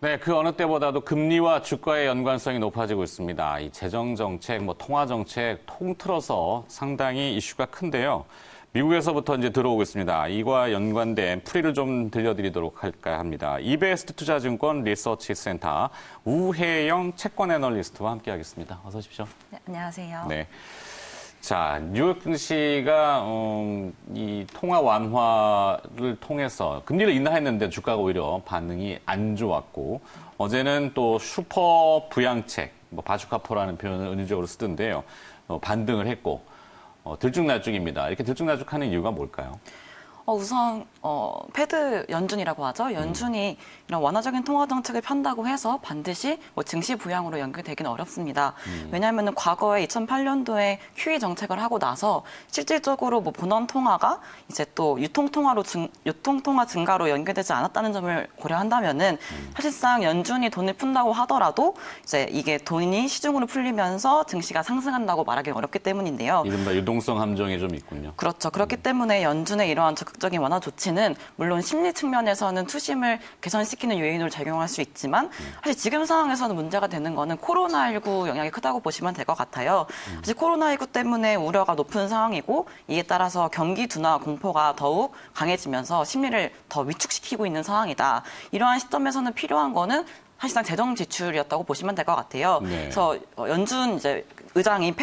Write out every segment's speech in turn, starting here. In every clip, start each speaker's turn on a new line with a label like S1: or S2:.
S1: 네, 그 어느 때보다도 금리와 주가의 연관성이 높아지고 있습니다. 이 재정정책, 통화 정책 통틀어서 상당히 이슈가 큰데요. 미국에서부터 이제 들어오고 있습니다. 이와 연관된 풀이를 좀 들려드리도록 할까 합니다. 이베스트 투자증권 리서치 센터 우혜영 채권 애널리스트와 함께하겠습니다. 어서 오십시오.
S2: 네, 안녕하세요.
S1: 네. 자, 뉴욕 증시가 이 통화 완화를 통해서 금리를 인하했는데 주가가 오히려 반응이 안 좋았고, 어제는 또 슈퍼 부양책, 바주카포라는 표현을 은유적으로 쓰던데요. 반등을 했고, 들쭉날쭉입니다. 이렇게 들쭉날쭉하는 이유가 뭘까요?
S2: 우선 패드 연준이라고 하죠. 연준이 이런 완화적인 통화 정책을 편다고 해서 반드시 증시 부양으로 연결되기는 어렵습니다. 왜냐하면 과거에 2008년도에 QE 정책을 하고 나서 실질적으로 본원 통화가 이제 또 유통 통화 증가로 연결되지 않았다는 점을 고려한다면은 사실상 연준이 돈을 푼다고 하더라도 이제 이게 돈이 시중으로 풀리면서 증시가 상승한다고 말하기 어렵기 때문인데요.
S1: 이른바 유동성 함정이 좀 있군요.
S2: 그렇죠. 그렇기 때문에 연준의 이러한 적극적인 완화 조치는 물론 심리 측면에서는 투심을 개선시키는 요인으로 작용할 수 있지만 사실 지금 상황에서는 문제가 되는 거는 코로나19 영향이 크다고 보시면 될 것 같아요. 사실 코로나19 때문에 우려가 높은 상황이고 이에 따라서 경기 둔화 공포가 더욱 강해지면서 심리를 더 위축시키고 있는 상황이다. 이러한 시점에서는 필요한 거는 사실상 재정 지출이었다고 보시면 될 것 같아요.
S1: 네.
S2: 그래서 연준 이제 의장이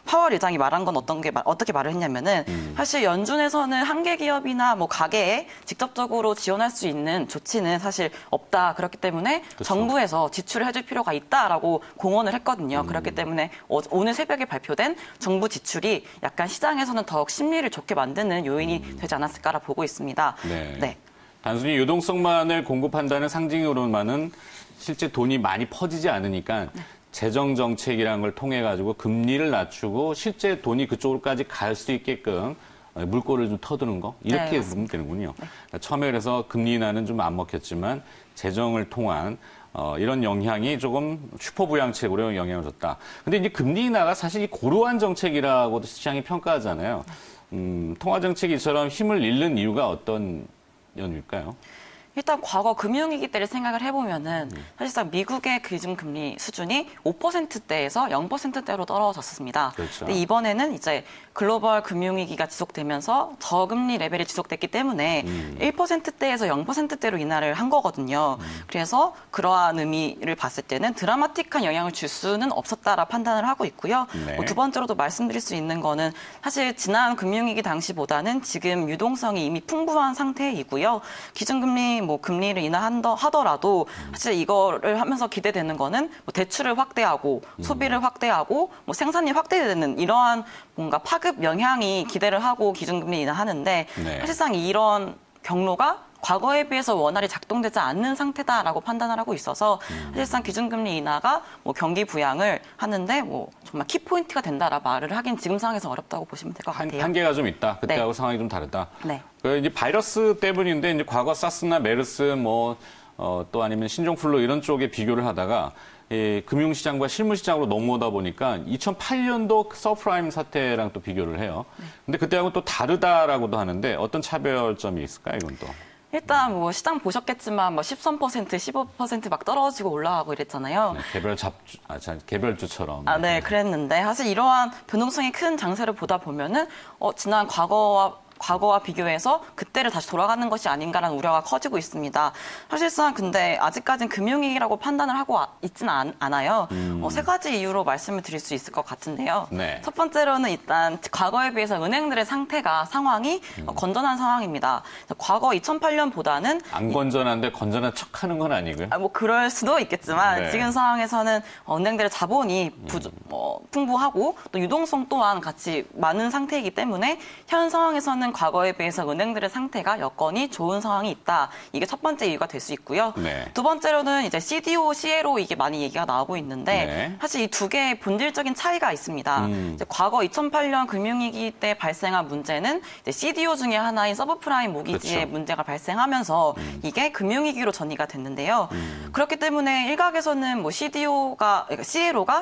S2: 파월 의장이 말한 건 어떻게 말을 했냐면은 사실 연준에서는 한계 기업이나 가게에 직접적으로 지원할 수 있는 조치는 사실 없다. 그렇기 때문에
S1: 그렇죠.
S2: 정부에서 지출을 해줄 필요가 있다라고 공언을 했거든요. 그렇기 때문에 오늘 새벽에 발표된 정부 지출이 약간 시장에서는 더욱 심리를 좋게 만드는 요인이 되지 않았을까라 보고 있습니다.
S1: 네.
S2: 네.
S1: 단순히 유동성만을 공급한다는 상징으로만은 실제 돈이 많이 퍼지지 않으니까 재정 정책이라는 걸 통해 가지고 금리를 낮추고 실제 돈이 그쪽으로까지 갈 수 있게끔 물꼬를 좀 터두는 거 이렇게 보면 되는군요.
S2: 네.
S1: 그러니까 처음에 그래서 금리 인하는 좀 안 먹혔지만 재정을 통한 이런 영향이 조금 슈퍼 부양책으로 영향을 줬다. 근데 이제 금리 인하가 사실 이 고루한 정책이라고도 시장이 평가하잖아요. 통화 정책이 이처럼 힘을 잃는 이유가 어떤 연유일까요?
S2: 일단 과거 금융위기 때를 생각을 해보면은 사실상 미국의 기준금리 수준이 5%대에서 0%대로 떨어졌습니다.
S1: 그렇죠.
S2: 근데 이번에는 이제 글로벌 금융위기가 지속되면서 저금리 레벨이 지속됐기 때문에 1%대에서 0%대로 인하를 한 거거든요. 그래서 그러한 의미를 봤을 때는 드라마틱한 영향을 줄 수는 없었다라 판단을 하고 있고요.
S1: 네.
S2: 두 번째로도 말씀드릴 수 있는 거는 사실 지난 금융위기 당시보다는 지금 유동성이 이미 풍부한 상태이고요. 기준금리 금리를 인하하더라도 사실 이거를 하면서 기대되는 거는 대출을 확대하고 소비를 확대하고 생산이 확대되는 이러한 뭔가 파급 영향이 기대를 하고 기준금리 인하하는데
S1: 네.
S2: 사실상 이런 경로가 과거에 비해서 원활히 작동되지 않는 상태다라고 판단을 하고 있어서 사실상 기준금리 인하가 경기 부양을 하는데 정말 키포인트가 된다라 말을 하긴 지금 상황에서 어렵다고 보시면 될 것 같아요.
S1: 한계가 좀 있다. 그때하고
S2: 네.
S1: 상황이 좀 다르다.
S2: 네.
S1: 이제 바이러스 때문인데 이제 과거 사스나 메르스 또 아니면 신종플루 이런 쪽에 비교를 하다가 금융시장과 실물시장으로 넘어오다 보니까 2008년도 서프라임 사태랑 또 비교를 해요. 근데 그때하고 또 다르다라고도 하는데 어떤 차별점이 있을까요, 이건 또?
S2: 일단 시장 보셨겠지만 13%, 15% 막 떨어지고 올라가고 이랬잖아요.
S1: 네, 개별주처럼.
S2: 네, 그랬는데 사실 이러한 변동성이 큰 장세를 보다 보면은 지난 과거와 비교해서 그때를 다시 돌아가는 것이 아닌가라는 우려가 커지고 있습니다. 사실상 근데 아직까지는 금융위기라고 판단을 하고 있지는 않아요. 세 가지 이유로 말씀을 드릴 수 있을 것 같은데요.
S1: 네.
S2: 첫 번째로는 일단 과거에 비해서 은행들의 상황이 건전한 상황입니다. 과거 2008년보다는
S1: 안 건전한데 건전한 척하는 건 아니고요.
S2: 그럴 수도 있겠지만
S1: 네.
S2: 지금 상황에서는 은행들의 자본이 풍부하고 또 유동성 또한 같이 많은 상태이기 때문에 현 상황에서는 과거에 비해서 은행들의 상태가 여건이 좋은 상황이 있다. 이게 첫 번째 이유가 될 수 있고요.
S1: 네.
S2: 두 번째로는 이제 CDO, CLO 이게 많이 얘기가 나오고 있는데
S1: 네.
S2: 사실 이 두 개의 본질적인 차이가 있습니다. 이제 과거 2008년 금융위기 때 발생한 문제는 이제 CDO 중에 하나인 서브프라임 모기지의
S1: 그렇죠.
S2: 문제가 발생하면서 이게 금융위기로 전이가 됐는데요. 그렇기 때문에 일각에서는 뭐 CLO가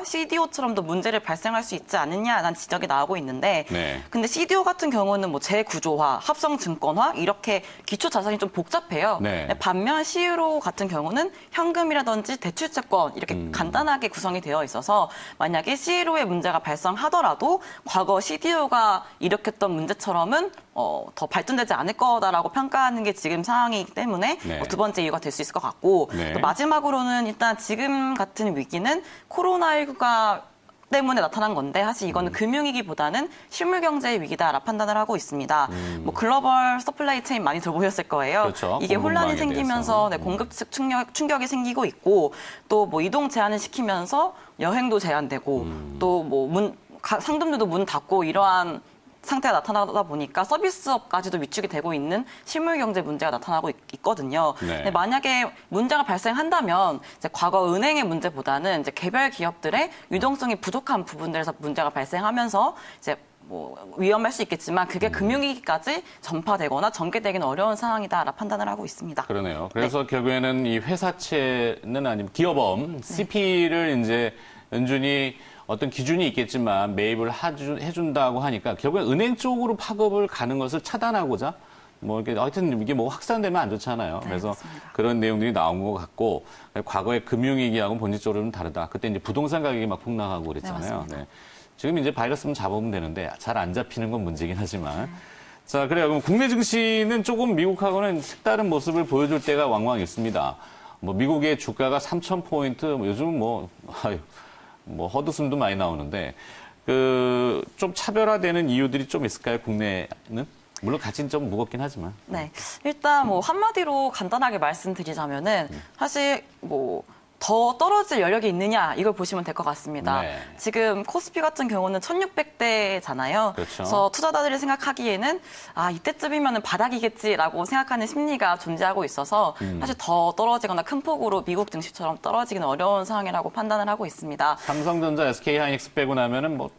S2: CDO처럼도 문제를 발생할 수 있지 않느냐라는 지적이 나오고 있는데,
S1: 네.
S2: 근데 CDO 같은 경우는 뭐 재구조화, 합성증권화 이렇게 기초 자산이 좀 복잡해요.
S1: 네.
S2: 반면 CLO 같은 경우는 현금이라든지 대출채권 이렇게 간단하게 구성이 되어 있어서 만약에 CLO의 문제가 발생하더라도 과거 CDO가 일으켰던 문제처럼은 더 발전되지 않을 거다라고 평가하는 게 지금 상황이기 때문에
S1: 네.
S2: 두 번째 이유가 될 수 있을 것 같고,
S1: 네.
S2: 또 마지막으로는 일단 지금 같은 위기는 코로나19가 때문에 나타난 건데 사실 이거는 금융위기보다는 실물경제의 위기다라 판단을 하고 있습니다. 뭐 글로벌 서플라이 체인 많이 들어보셨을 거예요.
S1: 그렇죠.
S2: 이게 혼란이
S1: 공급망에
S2: 생기면서
S1: 대해서.
S2: 공급 측 충격이 생기고 있고, 또 뭐 이동 제한을 시키면서 여행도 제한되고, 또 뭐 상점들도 문 닫고 이러한 상태가 나타나다 보니까 서비스업까지도 위축이 되고 있는 실물 경제 문제가 나타나고 있거든요.
S1: 네.
S2: 근데 만약에 문제가 발생한다면 이제 과거 은행의 문제보다는 이제 개별 기업들의 유동성이 부족한 부분들에서 문제가 발생하면서 이제 뭐 위험할 수 있겠지만 그게 금융위기까지 전파되거나 전개되기는 어려운 상황이다라 판단을 하고 있습니다.
S1: 그러네요. 그래서 결국에는 이 회사채는 아니면 기업엄 CP를 이제 은준히 어떤 기준이 있겠지만 매입을 해준다고 하니까 결국엔 은행 쪽으로 파급을 가는 것을 차단하고자 뭐 이렇게 하여튼 이게 뭐 확산되면 안 좋잖아요.
S2: 네,
S1: 그래서
S2: 맞습니다.
S1: 그런 내용들이 나온 것 같고, 과거의 금융위기하고는 본질적으로는 다르다. 그때 이제 부동산 가격이 막 폭락하고 그랬잖아요.
S2: 네, 맞습니다.
S1: 네. 지금 이제 바이러스만 잡으면 되는데 잘 안 잡히는 건 문제긴 하지만. 자, 그래요. 그럼 국내 증시는 조금 미국하고는 색다른 모습을 보여줄 때가 왕왕 있습니다. 뭐 미국의 주가가 3,000포인트, 뭐 요즘은 뭐 헛웃음도 많이 나오는데 좀 차별화되는 이유들이 좀 있을까요? 국내는? 물론 가치는 좀 무겁긴 하지만.
S2: 네. 일단 뭐 한마디로 간단하게 말씀드리자면은 사실 뭐 더 떨어질 여력이 있느냐 이걸 보시면 될 것 같습니다.
S1: 네.
S2: 지금 코스피 같은 경우는 1600대잖아요.
S1: 그렇죠.
S2: 그래서 투자자들이 생각하기에는 이때쯤이면 바닥이겠지라고 생각하는 심리가 존재하고 있어서 사실 더 떨어지거나 큰 폭으로 미국 증시처럼 떨어지기는 어려운 상황이라고 판단을 하고 있습니다.
S1: 삼성전자, SK하이닉스 빼고 나면은 뭐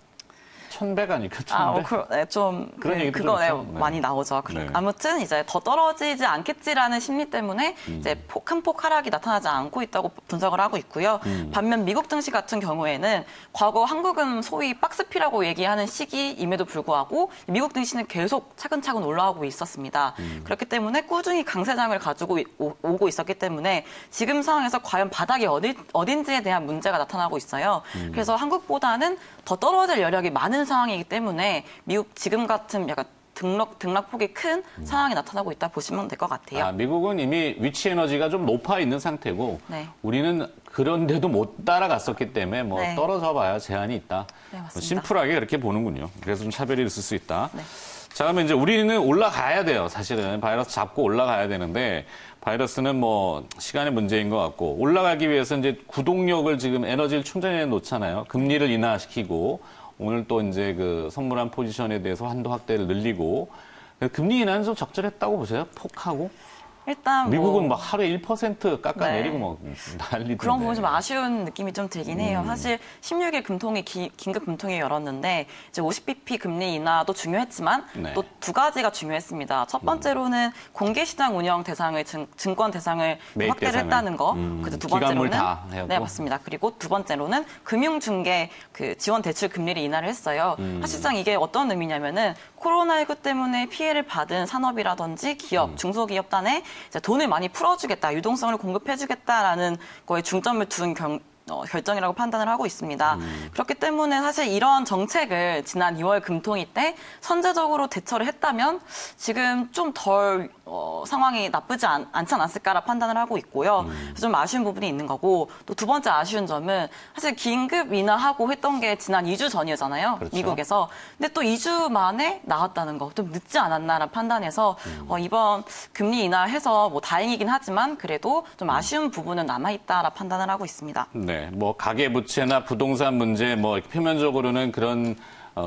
S1: 1,100 아닐까? 1,100?
S2: 좀
S1: 그런 얘기도
S2: 그거
S1: 좀 있죠. 네.
S2: 많이 나오죠.
S1: 네.
S2: 아무튼 이제 더 떨어지지 않겠지라는 심리 때문에 이제 큰 폭 하락이 나타나지 않고 있다고 분석을 하고 있고요. 반면 미국 증시 같은 경우에는 과거 한국은 소위 박스피라고 얘기하는 시기임에도 불구하고 미국 증시는 계속 차근차근 올라오고 있었습니다. 그렇기 때문에 꾸준히 강세장을 가지고 오고 있었기 때문에 지금 상황에서 과연 바닥이 어딘지에 대한 문제가 나타나고 있어요. 그래서 한국보다는 더 떨어질 여력이 많은 상황이기 때문에 미국 지금 같은 약간 등락폭이 큰 상황이 나타나고 있다 보시면 될 것 같아요.
S1: 미국은 이미 위치 에너지가 좀 높아 있는 상태고
S2: 네.
S1: 우리는 그런데도 못 따라갔었기 때문에 뭐
S2: 네.
S1: 떨어져 봐야 제한이 있다.
S2: 네, 맞습니다.
S1: 심플하게 그렇게 보는군요. 그래서 좀 차별이 있을 수 있다.
S2: 네.
S1: 자, 그러면 이제 우리는 올라가야 돼요. 사실은 바이러스 잡고 올라가야 되는데 바이러스는 뭐 시간의 문제인 것 같고, 올라가기 위해서 이제 구동력을 지금 에너지를 충전해 놓잖아요. 금리를 인하시키고 오늘 또 이제 그 선물한 포지션에 대해서 한도 확대를 늘리고, 금리 인하는 좀 적절했다고 보세요? 폭하고?
S2: 일단
S1: 미국은 막 하루에 1% 깎아내리고
S2: 네.
S1: 막 난리던데.
S2: 그런 부분 좀 아쉬운 느낌이 좀 들긴 해요. 사실 16일 금통위 긴급 금통위 열었는데 이제 50bp 금리 인하도 중요했지만
S1: 네.
S2: 또 두 가지가 중요했습니다. 첫 번째로는 공개시장 운영 대상을 증권 대상을
S1: 매입
S2: 확대를
S1: 대상을.
S2: 했다는 거. 그래서 두 번째로는
S1: 기관물 다 하고.
S2: 네 맞습니다. 그리고 두 번째로는 금융중개 지원 대출 금리를 인하를 했어요. 사실상 이게 어떤 의미냐면은 코로나19 때문에 피해를 받은 산업이라든지 기업, 중소기업단에 이제 돈을 많이 풀어주겠다, 유동성을 공급해주겠다라는 거에 중점을 둔 결정이라고 판단을 하고 있습니다. 그렇기 때문에 사실 이런 정책을 지난 2월 금통위 때 선제적으로 대처를 했다면 지금 좀 덜 상황이 나쁘지 않지 않았을까라 판단을 하고 있고요. 그래서 좀 아쉬운 부분이 있는 거고, 또 두 번째 아쉬운 점은 사실 긴급 인하하고 했던 게 지난 2주 전이었잖아요.
S1: 그렇죠.
S2: 미국에서. 근데 또 2주 만에 나왔다는 거, 좀 늦지 않았나라는 판단해서 이번 금리 인하해서 뭐 다행이긴 하지만 그래도 좀 아쉬운 부분은 남아있다라 판단을 하고 있습니다.
S1: 네, 뭐 가계부채나 부동산 문제, 뭐 표면적으로는 그런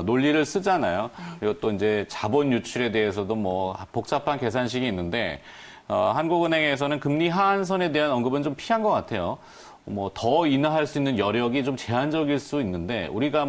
S1: 논리를 쓰잖아요. 그리고 또 이제 자본 유출에 대해서도 뭐 복잡한 계산식이 있는데 한국은행에서는 금리 하한선에 대한 언급은 좀 피한 것 같아요. 뭐 더 인하할 수 있는 여력이 좀 제한적일 수 있는데 우리가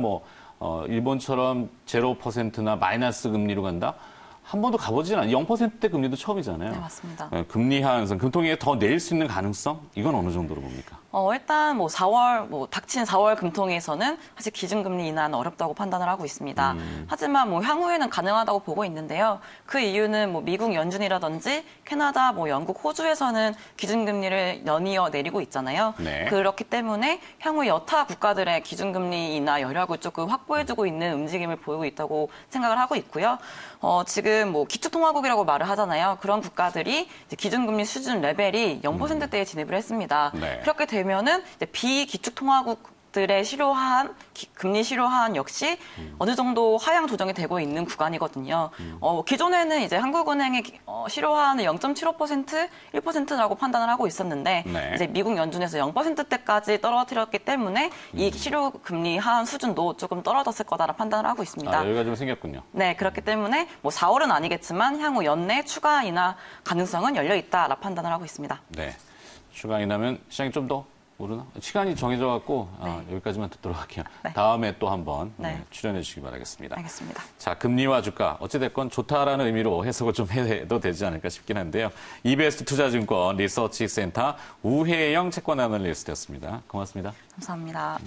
S1: 일본처럼 0%나 마이너스 금리로 간다? 한 번도 가보진 않아요. 0%대 금리도 처음이잖아요.
S2: 네, 맞습니다.
S1: 금리 하한선, 금통위에 더 내릴 수 있는 가능성? 이건 어느 정도로 봅니까?
S2: 일단 4월, 닥친 4월 금통위에서는 사실 기준금리 인하는 어렵다고 판단을 하고 있습니다. 하지만 향후에는 가능하다고 보고 있는데요. 그 이유는 미국 연준이라든지 캐나다, 영국, 호주에서는 기준금리를 연이어 내리고 있잖아요.
S1: 네.
S2: 그렇기 때문에 향후 여타 국가들의 기준금리 인하 여력을 조금 확보해주고 있는 움직임을 보이고 있다고 생각을 하고 있고요. 지금 기축통화국이라고 말을 하잖아요. 그런 국가들이 이제 기준금리 수준 레벨이 0%대에 진입을 했습니다.
S1: 네.
S2: 그렇게 되면은 이제 비기축통화국들의 실효하한 금리 실효하한 역시 어느 정도 하향 조정이 되고 있는 구간이거든요. 기존에는 이제 한국은행의 실효하한을 0.75%, 1%라고 판단을 하고 있었는데
S1: 네.
S2: 이제 미국 연준에서 0%대까지 떨어뜨렸기 때문에 이 실효 금리 하한 수준도 조금 떨어졌을 거다라 판단을 하고 있습니다.
S1: 여기가 좀 생겼군요.
S2: 네, 그렇기 때문에 4월은 아니겠지만 향후 연내 추가 인하 가능성은 열려 있다라 판단을 하고 있습니다.
S1: 네. 추가 인하면 시장이 좀 더 오르나? 시간이 정해져 갖고 여기까지만 듣도록 할게요.
S2: 네.
S1: 다음에 또 한번
S2: 네.
S1: 출연해 주시기 바라겠습니다.
S2: 알겠습니다.
S1: 자, 금리와 주가 어찌됐건 좋다라는 의미로 해석을 좀 해도 되지 않을까 싶긴 한데요. EBS 투자증권 리서치 센터 우혜영 채권 애널리스트였습니다. 고맙습니다.
S2: 감사합니다.